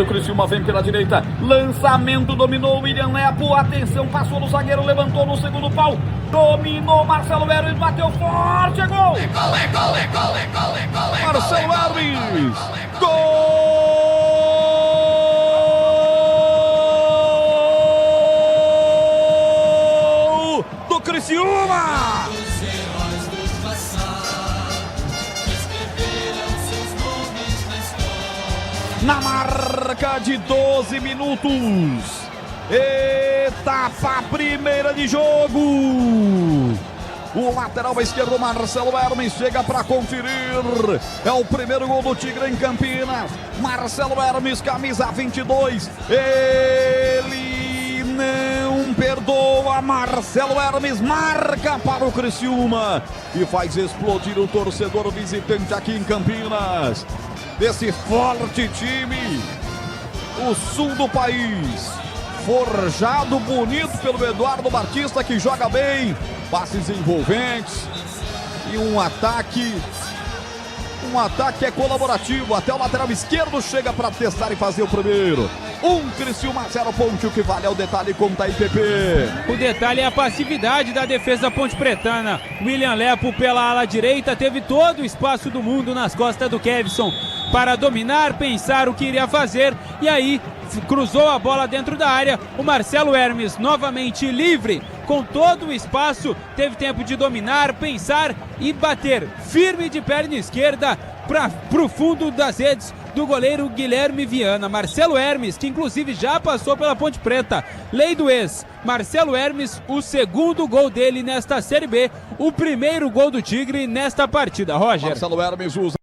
O Criciúma vem pela direita, lançamento, dominou o William Lepo, atenção, passou no zagueiro, levantou no segundo pau, dominou Marcelo Hermes, bateu forte, é gol! Marcelo Hermes, gol do Criciúma! Na marca de 12 minutos, etapa primeira de jogo. O lateral esquerdo Marcelo Hermes chega para conferir. É o primeiro gol do Tigre em Campinas. Marcelo Hermes, camisa 22. Ele não perdoa. Marcelo Hermes marca para o Criciúma e faz explodir o torcedor visitante aqui em Campinas. Desse forte time, o sul do país, forjado bonito pelo Eduardo Batista, que joga bem, passes envolventes e um ataque é colaborativo. Até o lateral esquerdo chega para testar e fazer o primeiro. Criciúma 0 ponto, o que vale é o detalhe, conta aí, PP. O detalhe é a passividade da defesa ponte-pretana. William Lepo pela ala direita teve todo o espaço do mundo nas costas do Kevson para dominar, pensar o que iria fazer, e aí cruzou a bola dentro da área. O Marcelo Hermes novamente livre, com todo o espaço, teve tempo de dominar, pensar e bater firme de perna esquerda para o fundo das redes do goleiro Guilherme Viana. Marcelo Hermes, que inclusive já passou pela Ponte Preta, lei do ex. Marcelo Hermes, o segundo gol dele nesta Série B, o primeiro gol do Tigre nesta partida. Roger. Marcelo Hermes usa